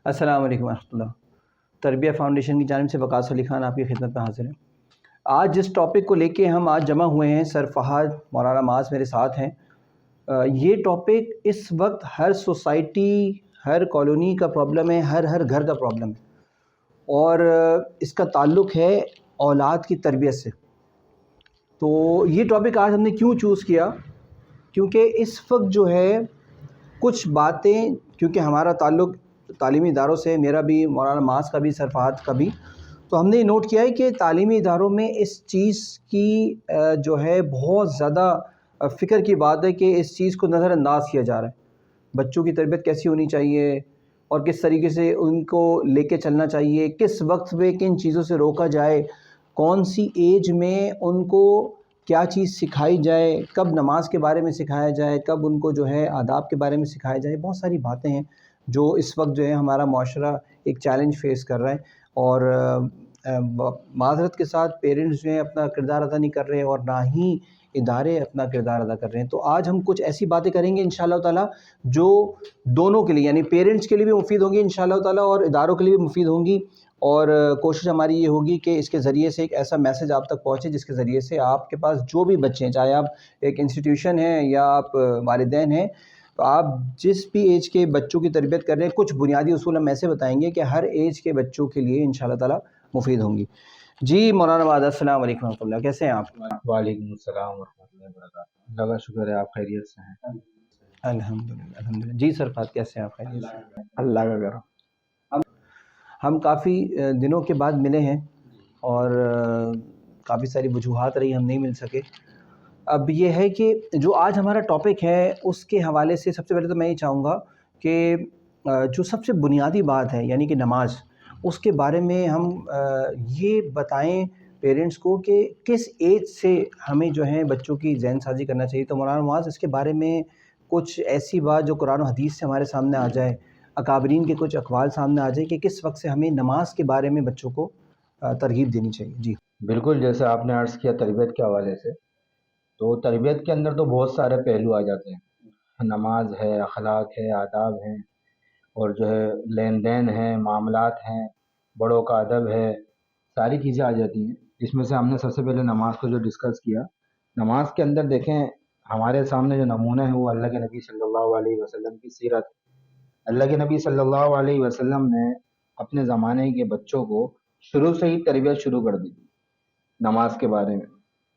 अस्सलाम वालेकुम रहमतुल्लाह। तरबिया फाउंडेशन की जानिब से वकास अली ख़ान आपकी खिदमत में हाज़िर है। आज जिस टॉपिक को लेके हम आज जमा हुए हैं, सर फ़हाद मौलाना माज़ मेरे साथ हैं। ये टॉपिक इस वक्त हर सोसाइटी, हर कॉलोनी का प्रॉब्लम है, हर घर का प्रॉब्लम है, और इसका ताल्लुक़ है औलाद की तरबियत से। तो ये टॉपिक आज हमने क्यों चूज़ किया, क्योंकि इस वक्त जो है कुछ बातें, क्योंकि हमारा ताल्लुक़ तालीमी इदारों से, मेरा भी, मौलाना माज़ का भी, सर फ़हाद का भी, तो हमने ये नोट किया है कि तालीमी इदारों में इस चीज़ की जो है बहुत ज़्यादा फ़िक्र की बात है कि इस चीज़ को नज़रअंदाज किया जा रहा है। बच्चों की तरबियत कैसी होनी चाहिए और किस तरीके से उनको लेके चलना चाहिए, किस वक्त पे किन चीज़ों से रोका जाए, कौन सी एज में उनको क्या चीज़ सिखाई जाए, कब नमाज के बारे में सिखाया जाए, कब उनको जो है आदाब के बारे में सिखाया जाए। बहुत सारी बातें हैं जो इस वक्त जो है हमारा मुआशरा एक चैलेंज फेस कर रहा है, और माज़रत के साथ पेरेंट्स जो हैं अपना किरदार अदा नहीं कर रहे हैं और ना ही इदारे अपना किरदार अदा कर रहे हैं। तो आज हम कुछ ऐसी बातें करेंगे इंशाअल्लाह ताला जो दोनों के लिए, यानी पेरेंट्स के लिए भी मुफीद होंगी इंशाअल्लाह ताला और इदारों के लिए भी मुफीद होंगी। और कोशिश हमारी ये होगी कि इसके ज़रिए से एक ऐसा मैसेज आप तक पहुँचे जिसके ज़रिए से आपके पास जो भी बच्चे हैं, चाहे आप एक इंस्टीट्यूशन हैं या आप वालिदैन हैं, तो आप जिस भी एज के बच्चों की तरबियत कर रहे हैं, कुछ बुनियादी उसूल हम ऐसे बताएंगे कि हर एज के बच्चों के लिए इंशाअल्लाह ताला मुफीद होंगी। जी मौलाना बाद, अस्सलाम वालेकुम रहमतुल्लाह, कैसे हैं आप? वालेकुम अस्सलाम वरहमतुल्लाहि वबरकातुहू। अल्लाह का शुक्र है, आप खैरियत से हैं? अल्हम्दुलिल्लाह अल्हम्दुलिल्लाह। जी सर फ़हाद, कैसे हैं आप? खैरियत से? अल्लाह का करम। हम काफ़ी दिनों के बाद मिले हैं और काफ़ी सारी वजूहात रही, हम नहीं मिल सके। अब ये है कि जो आज हमारा टॉपिक है उसके हवाले से सबसे पहले तो मैं ये चाहूँगा कि जो सबसे बुनियादी बात है यानी कि नमाज, उसके बारे में हम ये बताएं पेरेंट्स को कि किस एज से हमें जो है बच्चों की ज़हन साजी करना चाहिए। तो मौलाना मुआज़, इसके बारे में कुछ ऐसी बात जो कुरान और हदीस से हमारे सामने आ जाए, अकाबरीन के कुछ अक़वाल सामने आ जाए कि किस वक्त से हमें नमाज के बारे में बच्चों को तरगीब देनी चाहिए। जी बिल्कुल, जैसे आपने अर्ज़ किया तरबियत के हवाले से, तो तरबियत के अंदर तो बहुत सारे पहलू आ जाते हैं। नमाज है, अखलाक है, आदाब हैं, और जो है लेन-देन है, मामलात हैं, बड़ों का अदब है, सारी चीज़ें आ जाती हैं। इसमें से हमने सबसे पहले नमाज को जो डिस्कस किया, नमाज के अंदर देखें हमारे सामने जो नमूना है वो अल्लाह के नबी सल्लल्लाहु अलैहि वसल्लम की सीरत। अल्लाह के नबी सल्लल्लाहु अलैहि वसल्लम ने अपने ज़माने के बच्चों को शुरू से ही तरबियत शुरू कर दी नमाज के बारे में,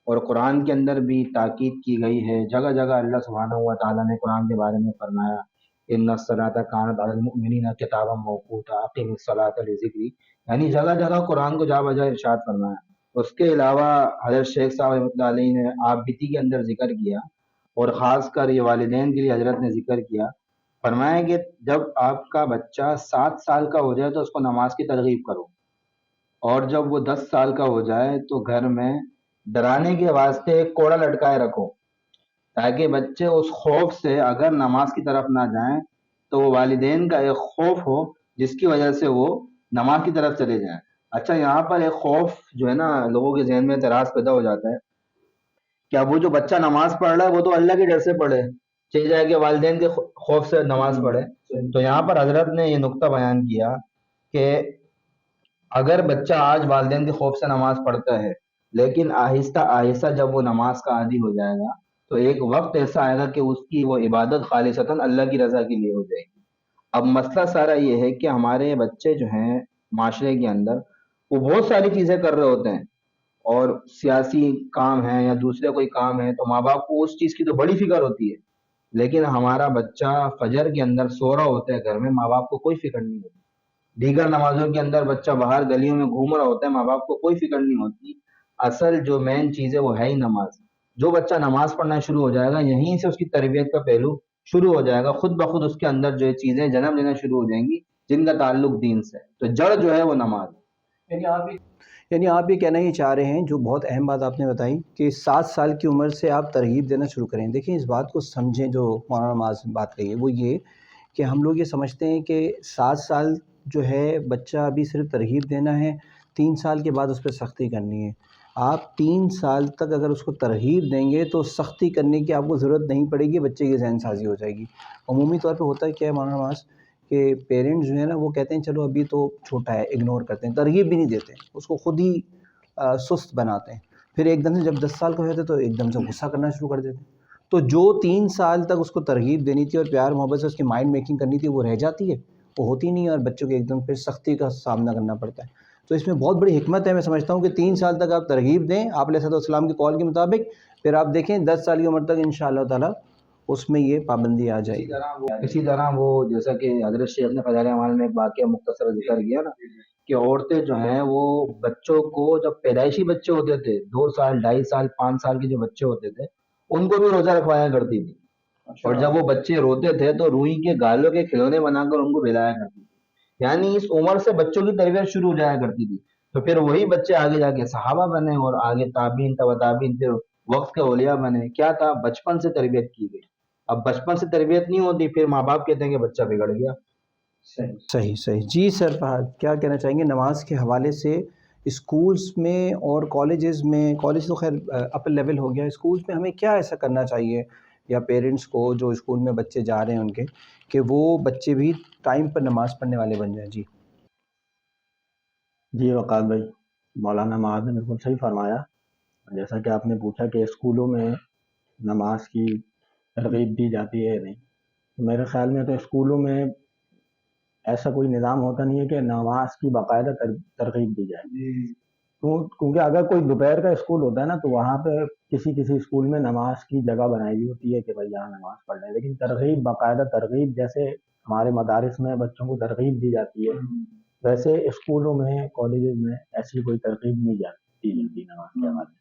और कुरान के अंदर भी ताकीद की गई है। जगह जगह अल्लाह सुब्हानहू व तआला ने कुरान के बारे में फरमाया, इन्नस्सलाता कानत अलल मुमिनीना किताबम मौक़ूता अक़ीमिस्सलाता लिज़िक्री, यानी जगह जगह कुरान को जा बजा इरशाद फरमाया। उसके अलावा हज़रत शेख साहब रहमतुल्लाह अलैहि ने आप बीती के अंदर जिक्र किया, और ख़ासकर ये वालिदैन के लिए हज़रत ने जिक्र किया, फरमाया कि जब आपका बच्चा 7 साल का हो जाए तो उसको नमाज की तरगीब करो, और जब वो 10 साल का हो जाए तो घर में डराने के वास्ते एक कोड़ा लटकाए रखो, ताकि बच्चे उस खौफ से अगर नमाज की तरफ ना जाएं तो वो वालिदैन का एक खौफ हो जिसकी वजह से वो नमाज की तरफ चले जाएं। अच्छा, यहाँ पर एक खौफ जो है ना, लोगों के जहन में एतराज़ पैदा हो जाता है, क्या वो जो बच्चा नमाज पढ़ रहा है वो तो अल्लाह के डर से पढ़े, चले जाए कि वालिदैन के खौफ से नमाज पढ़े। तो यहाँ पर हजरत ने ये नुक्ता बयान किया कि अगर बच्चा आज वालिदैन के खौफ से नमाज पढ़ता है, लेकिन आहिस्ता आहिस्ता जब वो नमाज का आदी हो जाएगा तो एक वक्त ऐसा आएगा कि उसकी वो इबादत खालिसतन अल्लाह की रजा के लिए हो जाएगी। अब मसला सारा ये है कि हमारे बच्चे जो हैं माशरे के अंदर, वो बहुत सारी चीजें कर रहे होते हैं, और सियासी काम है या दूसरे कोई काम है, तो माँ बाप को उस चीज की तो बड़ी फिक्र होती है, लेकिन हमारा बच्चा फजर के अंदर सो रहा होता है घर में, माँ बाप को कोई फिक्र नहीं होती। दीगर नमाज़ों के अंदर बच्चा बाहर गलियों में घूम रहा होता है, माँ बाप को कोई फिक्र नहीं होती। असल जो मेन चीज़ है वो है ही नमाज। जो बच्चा नमाज पढ़ना शुरू हो जाएगा, यहीं से उसकी तरबियत का पहलू शुरू हो जाएगा। खुद ब खुद उसके अंदर जो चीज़ें जन्म लेना शुरू हो जाएंगी जिनका ताल्लुक दीन से है। तो जड़ जो है वो नमाज है। यानी आप ये कहना ही चाह रहे हैं, जो बहुत अहम बात आपने बताई, कि 7 साल की उम्र से आप तरगीब देना शुरू करें। देखिए, इस बात को समझें, जो मौलाना माज़ ने बात कही है वो ये कि हम लोग ये समझते हैं कि 7 साल जो है बच्चा अभी सिर्फ तरगीब देना है, 3 साल के बाद उस पर सख्ती करनी है। आप 3 साल तक अगर उसको तरगीब देंगे तो सख्ती करने की आपको ज़रूरत नहीं पड़ेगी, बच्चे की ज़हन साजी हो जाएगी। अमूमी तौर पे होता है क्या है मौलाना माज़, کہ پیرنٹس جو ہے نا وہ کہتے ہیں چلو ابھی تو چھوٹا ہے، اگنور کرتے ہیں، ترغیب بھی نہیں دیتے ہیں، اس کو خود ہی سست بناتے ہیں. پھر ایک دم سے جب 10 سال کا ہو جاتا ہے تو ایک دم سے غصہ کرنا شروع کر دیتے ہیں. تو جو 3 سال تک اس کو ترغیب دینی تھی اور پیار محبت سے اس کی مائنڈ میکنگ کرنی تھی وہ رہ جاتی ہے، وہ ہوتی نہیں ہے، اور بچوں کے ایک دم پھر سختی کا سامنا کرنا پڑتا ہے. تو اس میں بہت بڑی حکمت ہے. میں سمجھتا ہوں کہ 3 سال تک آپ ترغیب دیں آپ علیہ السلام کی قول کے مطابق، پھر آپ دیکھیں 10 سال کی عمر تک انشاءاللہ تعالیٰ اس میں یہ پابندی آ جائے گی. اسی طرح وہ جیسا کہ حضرت شیخ نے فضائل اعمال میں ایک واقعہ مختصر ذکر کیا نا کہ عورتیں جو ہیں وہ بچوں کو جب پیدائشی بچے ہوتے تھے 2 سال 2.5 سال 5 سال کے جو بچے ہوتے تھے ان کو بھی روزہ رکھوایا کرتی تھی. اور جب وہ بچے روتے تھے تو روئی کے گالوں کے کھلونے بنا کر ان کو بھلایا کرتی تھی. یعنی اس عمر سے بچوں کی تربیت شروع ہو جایا کرتی تھی. تو پھر وہی بچے آگے جا کے صحابہ بنے اور آگے تابعین تبع تابعین پھر وقت کے اولیاء بنے. کیا تھا؟ بچپن سے تربیت کی گئی. اب بچپن سے تربیت نہیں ہوتی پھر ماں باپ کہتے ہیں کہ بچہ بگڑ گیا. صحیح. جی سر فہد کیا کہنا چاہیں گے نماز کے حوالے سے؟ اسکولز میں اور کالجز میں، کالج تو خیر اپر لیول ہو گیا، اسکولز میں ہمیں کیا ایسا کرنا چاہیے یا پیرنٹس کو جو اسکول میں بچے جا رہے ہیں ان کے، کہ وہ بچے بھی ٹائم پر نماز پڑھنے والے بن جائیں؟ جی وقار بھائی، مولانا معاذ نے بالکل صحیح فرمایا. جیسا کہ آپ نے پوچھا کہ اسکولوں میں نماز کی ترغیب دی جاتی ہے یا نہیں، تو میرے خیال میں تو اسکولوں میں ایسا کوئی نظام ہوتا نہیں ہے کہ نماز کی باقاعدہ ترغیب دی جائے. کیونکہ اگر کوئی دوپہر کا اسکول ہوتا ہے نا تو وہاں پہ کسی اسکول میں نماز کی جگہ بنائی ہوئی ہوتی ہے کہ بھائی یہاں نماز پڑھ لیں، لیکن ترغیب، باقاعدہ ترغیب، جیسے ہمارے مدارس میں بچوں کو ترغیب دی جاتی ہے ویسے اسکولوں میں کالجز میں ایسی کوئی ترغیب نہیں دی جاتی نماز کے حوالے سے.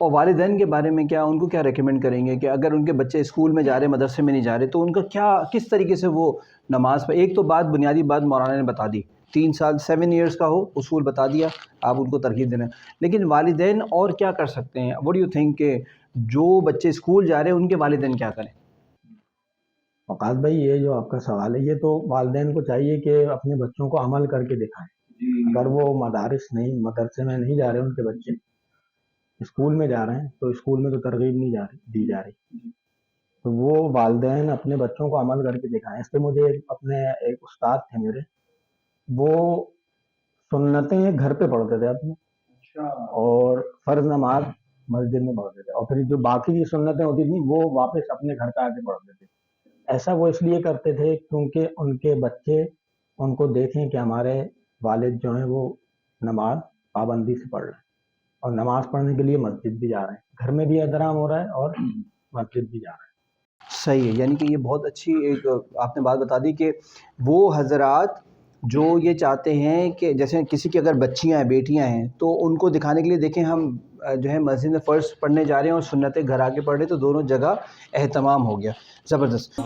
اور والدین کے بارے میں کیا، ان کو کیا ریکمینڈ کریں گے کہ اگر ان کے بچے اسکول میں جا رہے، مدرسے میں نہیں جا رہے، تو ان کا کیا، کس طریقے سے وہ نماز پہ، ایک تو بات بنیادی بات مولانا نے بتا دی، 3 سال 7 ایئرس کا ہو اصول بتا دیا، آپ ان کو ترغیب دینا، لیکن والدین اور کیا کر سکتے ہیں؟ واٹ ڈو یو تھنک کہ جو بچے اسکول جا رہے ہیں ان کے والدین کیا کریں؟ وقاص بھائی، یہ جو آپ کا سوال ہے، یہ تو والدین کو چاہیے کہ اپنے بچوں کو عمل کر کے دکھائیں. اگر وہ مدرسے میں نہیں جا رہے ان کے بچے، اسکول میں جا رہے ہیں، تو اسکول میں تو ترغیب نہیں دی جا رہی، تو وہ والدین اپنے بچوں کو عمل کر کے دکھائیں. اس پہ مجھے ایک استاد تھے میرے، وہ سنتیں گھر پہ پڑھتے تھے اپنے، اور فرض نماز مسجد میں پڑھتے تھے، اور پھر جو باقی کی سنتیں ہوتی تھیں وہ واپس اپنے گھر پہ آ کے پڑھتے تھے. ایسا وہ اس لیے کرتے تھے کیونکہ ان کے بچے ان کو دیکھیں کہ ہمارے والد جو ہیں وہ نماز پابندی سے پڑھ رہے ہیں، اور نماز پڑھنے کے لیے مسجد بھی جا رہے ہیں، گھر میں بھی احترام ہو رہا ہے اور مسجد بھی جا رہے ہیں. صحیح ہے. یعنی کہ یہ بہت اچھی ایک آپ نے بات بتا دی کہ وہ حضرات جو یہ چاہتے ہیں کہ جیسے کسی کی اگر بچیاں ہیں، بیٹیاں ہیں، تو ان کو دکھانے کے لیے دیکھیں ہم جو ہے مسجد میں فرض پڑھنے جا رہے ہیں اور سنتیں گھر آ کے پڑھ رہے ہیں، تو دونوں جگہ اہتمام ہو گیا. زبردست.